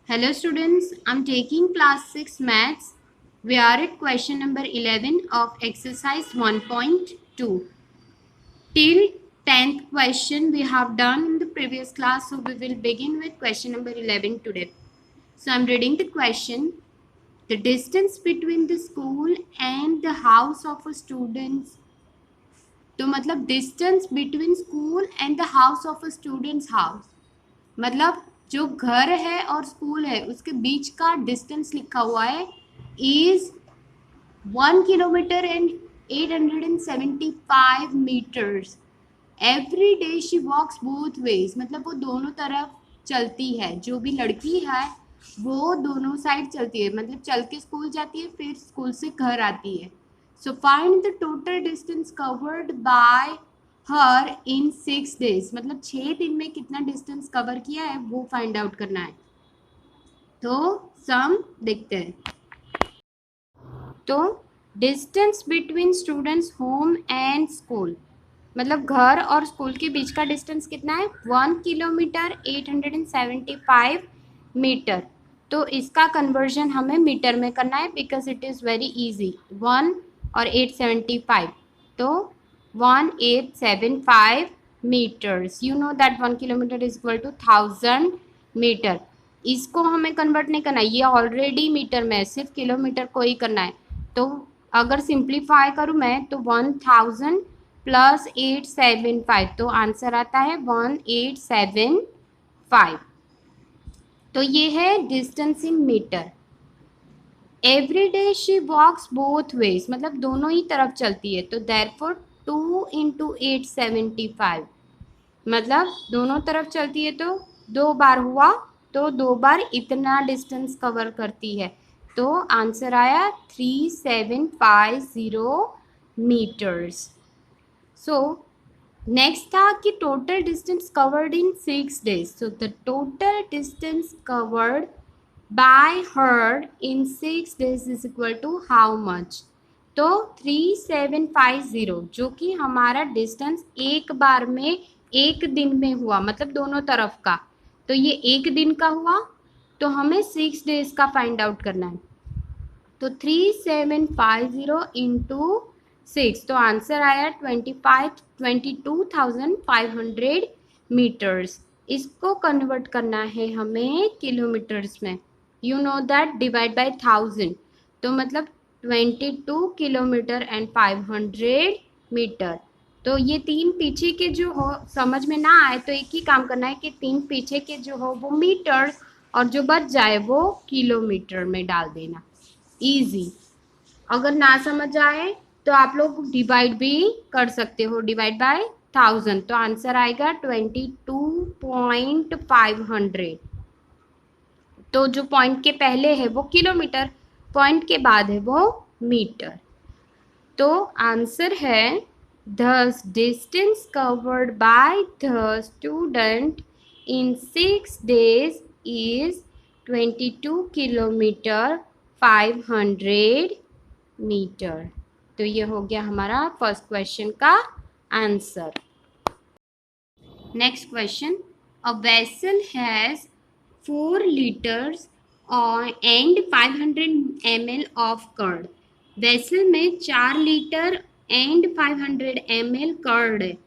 Hello students, I'm taking class 6 maths. We are at question number 11 of exercise 1.2. Till 10th question we have done in the previous class, so we will begin with question number 11 today. So I'm reading the question. The distance between the school and the house of a student. तो मतलब distance between school and the house of a students house, मतलब जो घर है और school है उसके बीच का डिस्टेंस लिखा हुआ है is 1 kilometre and 875 metres. Every day she walks both ways, मतलब वो दोनों तरफ चलती है, जो भी लड़की है वो दोनों साइड चलती है, मतलब चल के स्कूल जाती है फिर स्कूल से घर आती है। So find the total distance covered by her in 6 days, मतलब 6 दिन में कितना डिस्टेंस कवर किया है वो फाइंड आउट करना है। तो सम देखते हैं। तो distance between students home and school, मतलब घर और स्कूल के बीच का डिस्टेंस कितना है 1 किलोमीटर 875 मीटर। तो इसका कन्वर्जन हमें मीटर में करना है because it is very easy. 1 और 875, तो 1875 metres. You know that 1 kilometre is equal to 1000 metre. इसको हमें कन्वर्ट नहीं करना है, ये ऑलरेडी मीटर में है, सिर्फ किलोमीटर को ही करना है। तो अगर सिंप्लीफाई करूँ मैं तो 1000 प्लस 875, तो आंसर आता है 1875। तो ये है distance in metre. Every day she walks both ways, मतलब दोनों ही तरफ चलती है, तो देयरफॉर 2 इंटू 875, मतलब दोनों तरफ चलती है तो 2 बार हुआ, तो 2 बार इतना डिस्टेंस कवर करती है। तो आंसर आया 3750 मीटर्स। सो नेक्स्ट था कि total distance covered in 6 days। So the total distance covered by her in 6 days is equal to how much. तो 3750, जो कि हमारा डिस्टेंस एक बार में एक दिन में हुआ, मतलब दोनों तरफ का, तो ये एक दिन का हुआ, तो हमें 6 days का फाइंड आउट करना है। तो 3750 इंटू 6, तो आंसर आया 22,500 मीटर्स। इसको कन्वर्ट करना है हमें किलोमीटर्स में। You know that divide by 1000, तो मतलब 22 किलोमीटर एंड 500 मीटर। तो ये तीन पीछे के जो हो समझ में ना आए तो एक ही काम करना है कि तीन पीछे के जो हो वो मीटर और जो बच जाए वो किलोमीटर में डाल देना। इजी। अगर ना समझ आए तो आप लोग डिवाइड भी कर सकते हो, डिवाइड बाय 1000, तो आंसर आएगा 22.500। तो जो पॉइंट के पहले है वो किलोमीटर, पॉइंट के बाद है वो मीटर। तो आंसर है the distance covered by the student in 6 days is 22 kilometre 500 metre. तो ये हो गया हमारा फर्स्ट क्वेश्चन का answer. Next question, a vessel has 4 liters and 500 ml of curd. Vessel में 4 लीटर एंड 500 ml कर्ड है।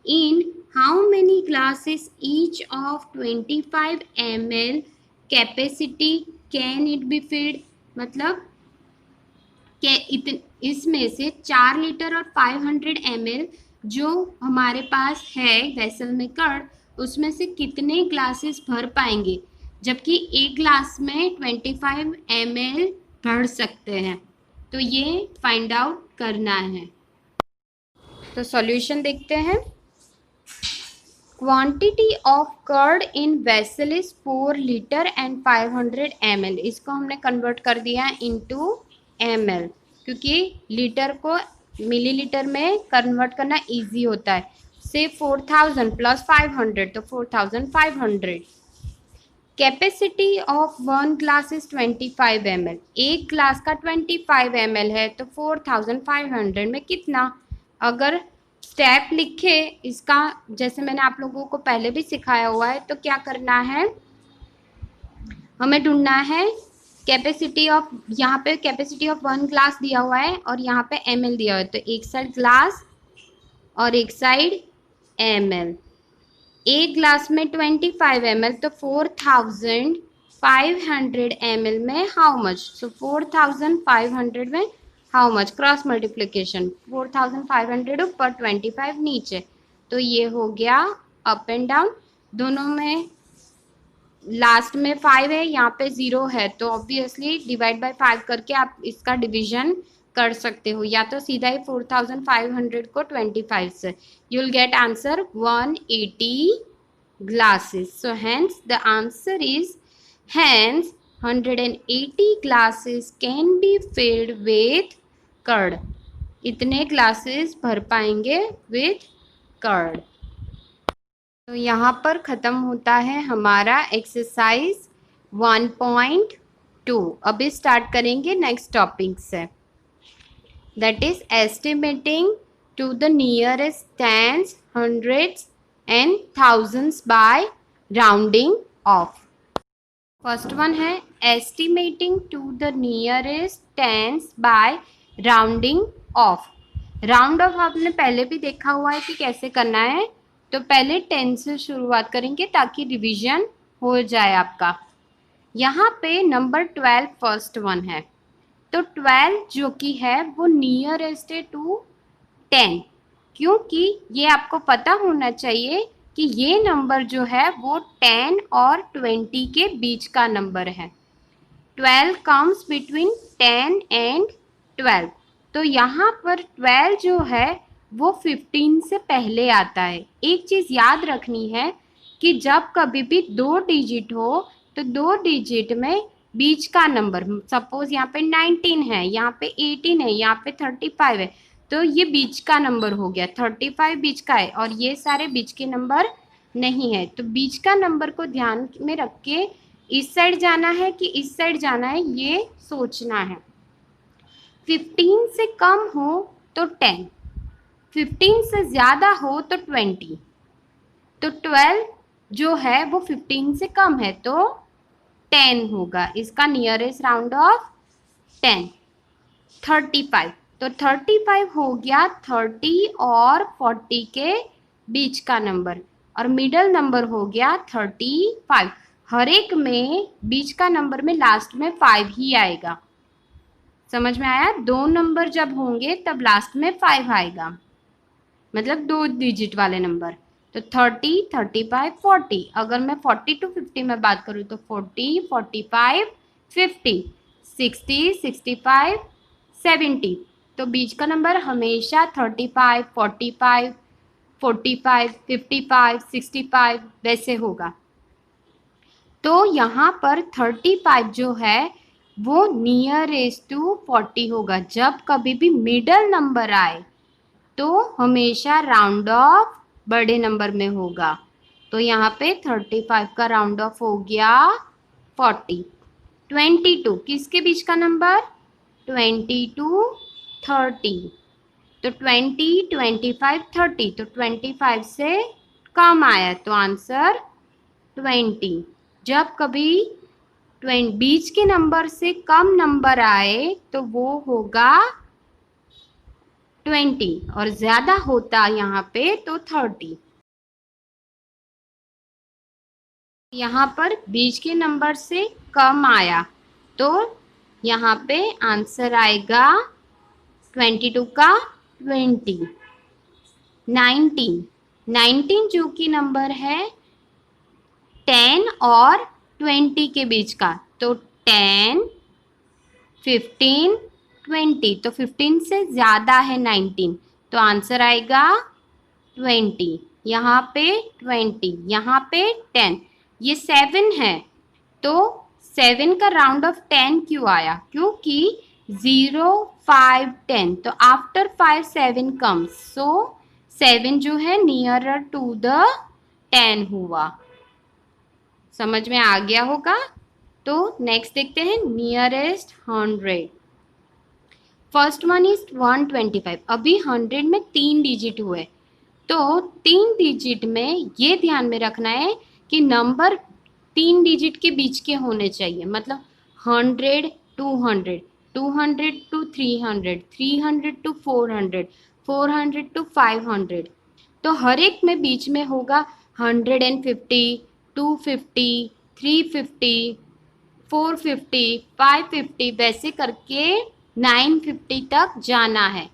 In how many glasses each of 25 ml capacity can it be filled, मतलब इसमें से 4 लीटर और 500 ml जो हमारे पास है वेसल में कर्ड, उसमें से कितने ग्लासेस भर पाएंगे, जबकि एक ग्लास में 25 ml भर सकते हैं। तो ये फाइंड आउट करना है। तो सॉल्यूशन देखते हैं। Quantity of curd in vessel is 4 litre and 500 ml। इसको हमने कन्वर्ट कर दिया इनटू ml, क्योंकि लीटर को मिलीलीटर में कन्वर्ट करना इजी होता है। से 4000 प्लस 500, तो 4500। Capacity of 1 glass is 25 ml। एक ग्लास का 25 ml है, तो 4500 में कितना, अगर स्टेप लिखे इसका, जैसे मैंने आप लोगों को पहले भी सिखाया हुआ है, तो क्या करना है, हमें ढूंढना है कैपेसिटी ऑफ, यहाँ पे कैपेसिटी ऑफ 1 ग्लास दिया हुआ है और यहाँ पे ml दिया हुआ है, तो एक साइड ग्लास और एक साइड ml। एक ग्लास में 25 ml, तो 4500 ml में हाउ मच, सो 4500 में हाउ मच, क्रॉस मल्टीप्लिकेशन, 4500 ऊपर 25 नीचे, तो ये हो गया अप एंड डाउन। दोनों में लास्ट में 5 है, यहाँ पे 0 है, तो ऑब्वियसली डिवाइड बाय 5 करके आप इसका डिवीजन कर सकते हो, या तो सीधा ही 4500 को 25 से, you will get answer 180 glasses. So hence the answer is, hence 180 glasses can be filled with curd. इतने ग्लासेस भर पाएंगे with curd। तो यहाँ पर ख़त्म होता है हमारा एक्सरसाइज 1.2। अभी स्टार्ट करेंगे नेक्स्ट टॉपिक से, that is estimating to the nearest tens, hundreds and thousands by rounding off। First one है estimating to the nearest tens by rounding off। Round off आपने पहले भी देखा हुआ है कि कैसे करना है, तो पहले 10 से शुरुआत करेंगे ताकि रिवीजन हो जाए आपका। यहाँ पे नंबर 12 फर्स्ट वन है, तो 12 जो कि है वो नियरेस्ट है टू 10, क्योंकि ये आपको पता होना चाहिए कि ये नंबर जो है वो 10 और 20 के बीच का नंबर है। 12 कम्स बिटवीन 10 एंड 12, तो यहाँ पर 12 जो है वो 15 से पहले आता है। एक चीज़ याद रखनी है कि जब कभी भी 2 डिजिट हो तो 2 डिजिट में बीच का नंबर, सपोज यहाँ पे 19 है, यहाँ पे 18 है, यहाँ पे 35 है, तो ये बीच का नंबर हो गया, 35 बीच का है और ये सारे बीच के नंबर नहीं है। तो बीच का नंबर को ध्यान में रख के इस साइड जाना है कि इस साइड जाना है, ये सोचना है। 15 से कम हो तो 10, 15 से ज़्यादा हो तो 20, तो 12 जो है वो 15 से कम है तो 10 होगा, इसका नियरेस्ट राउंड ऑफ 10। 35, तो 35 हो गया 30 और 40 के बीच का नंबर, और मिडल नंबर हो गया 35। हर एक में बीच का नंबर में लास्ट में 5 ही आएगा, समझ में आया? 2 नंबर जब होंगे तब लास्ट में 5 आएगा, मतलब 2 डिजिट वाले नंबर। तो 30, 35, 40। अगर मैं 40 to 50 में बात करूँ तो 40, 45, 50, 60, 65, 70। तो बीच का नंबर हमेशा 35, 45, 45, 55, 65 वैसे होगा। तो यहाँ पर 35 जो है वो नियरेस्ट टू 40 होगा। जब कभी भी मिडल नंबर आए तो हमेशा राउंड ऑफ बड़े नंबर में होगा। तो यहाँ पे 35 का राउंड ऑफ हो गया 40। 22 किसके बीच का नंबर? 22, 30। तो 20, 25, 30, तो 25 से कम आया तो आंसर 20। जब कभी बीच के नंबर से कम नंबर आए तो वो होगा 20, और ज़्यादा होता यहाँ पे तो 30। यहाँ पर बीच के नंबर से कम आया तो यहाँ पे आंसर आएगा 22 का 20। 19, 19 जो कि नंबर है 10 और 20 के बीच का, तो 10, 15, 20, तो 15 से ज़्यादा है 19, तो आंसर आएगा 20। यहाँ पे 20, यहाँ पे 10। ये 7 है तो 7 का राउंड ऑफ 10 क्यों आया? क्योंकि 0, 5, 10, तो आफ्टर 5 7 कम्स, सो 7 जो है नियरर टू द 10 हुआ। समझ में आ गया होगा? तो नेक्स्ट देखते हैं नियरेस्ट 100। First one is 125। अभी 100 में 3 डिजिट हुए, तो 3 डिजिट में ये ध्यान में रखना है कि नंबर 3 डिजिट के बीच के होने चाहिए, मतलब 100 200, 200 to 300, 300 to 400, 400 to 500। तो हर एक में बीच में होगा 150, 250, 350, 450, 550, वैसे करके 950 तक जाना है।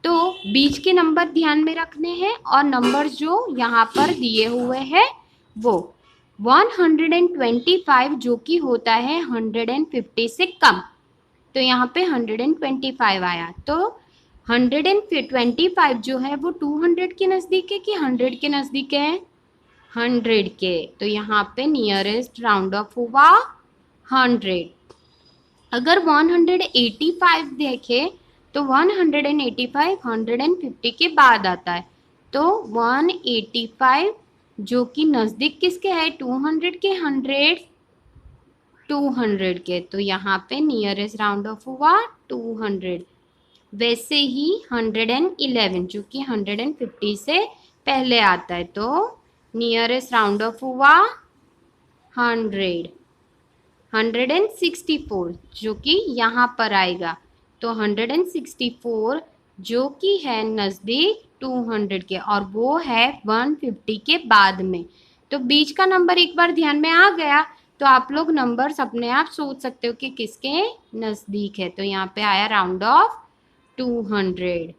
तो बीच के नंबर ध्यान में रखने हैं और नंबर जो यहाँ पर दिए हुए हैं वो 125 जो कि होता है 150 से कम, तो यहाँ पे 125 आया। तो 125 जो है वो 200 के नज़दीक है कि 100 के नज़दीक है, 100 के, तो यहाँ पे नियरेस्ट राउंड ऑफ हुआ 100। अगर 185 देखें तो 185 150 के बाद आता है, तो 185 जो कि नज़दीक किसके है, 200 के, 200 के, तो यहाँ पे नियरेस्ट राउंड ऑफ हुआ 200। वैसे ही 111 जो कि 150 से पहले आता है, तो नियरेस्ट राउंड ऑफ हुआ 100। 164 जो कि यहाँ पर आएगा, तो 164 जो कि है नज़दीक 200 के, और वो है 150 के बाद में। तो बीच का नंबर एक बार ध्यान में आ गया तो आप लोग नंबर्स अपने आप सोच सकते हो कि किसके नज़दीक है। तो यहाँ पे आया राउंड ऑफ 200,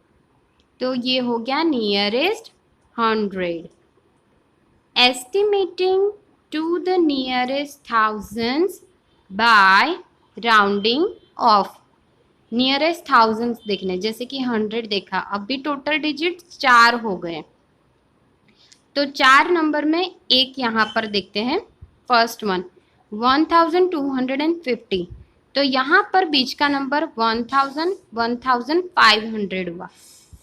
तो ये हो गया nearest 100। Estimating to the nearest thousands by rounding off. Nearest thousands देखने, जैसे कि 100 देखा, अब भी टोटल डिजिट्स 4 हो गए, तो 4 नंबर में एक यहाँ पर देखते हैं। फर्स्ट वन 1250, तो यहाँ पर बीच का नंबर 1000 1500 हुआ,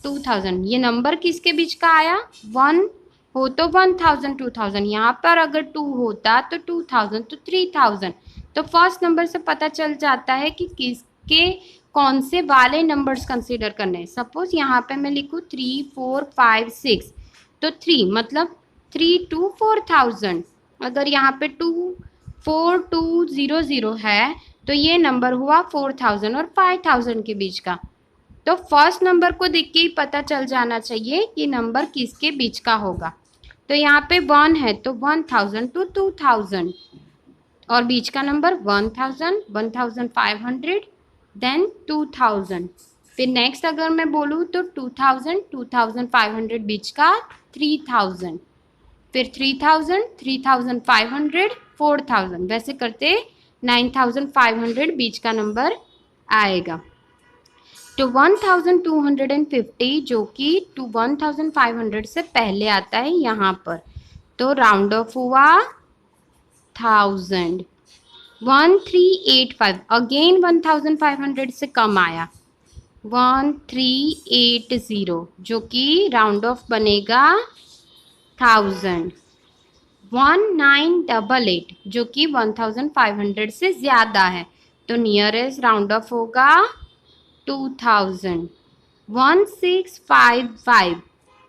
2000, ये नंबर किसके बीच का आया, 1 हो तो 1000 2000, यहाँ पर अगर 2 होता तो 2000 तो 3000। तो फर्स्ट नंबर से पता चल जाता है कि किसके कौन से वाले नंबर्स कंसीडर करने हैं। सपोज यहाँ पे मैं लिखूँ 3 4 5 6, तो 3 मतलब 3 to 4000। अगर यहाँ पे 24200 है तो ये नंबर हुआ 4000 और 5000 के बीच का। तो फर्स्ट नंबर को देख के ही पता चल जाना चाहिए कि नंबर किसके बीच का होगा। तो यहाँ पे 1 है तो 1000 to 2000, और बीच का नंबर 1000 1500 देन 2000। फिर नेक्स्ट अगर मैं बोलूँ तो 2000 2500 बीच का 3000, फिर 3000 3500 4000, वैसे करते 9500 बीच का नंबर आएगा। तो 1250 जो कि 1500 से पहले आता है यहाँ पर, तो राउंड ऑफ हुआ 1000। 1385 अगेन 1500 से कम आया, 1380 जो कि राउंड ऑफ बनेगा 1000। 1988 जो कि 1500 से ज़्यादा है, तो नियरेस्ट राउंड ऑफ होगा 2000। 1655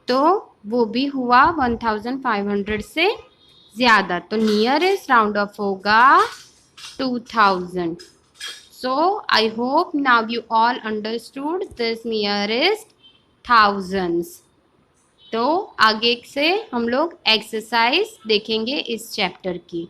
तो वो भी हुआ 1500 से ज़्यादा, तो नियरेस्ट राउंड ऑफ होगा 2000। So I hope now you all understood this nearest thousands। तो आगे से हम लोग एक्सरसाइज देखेंगे इस चैप्टर की।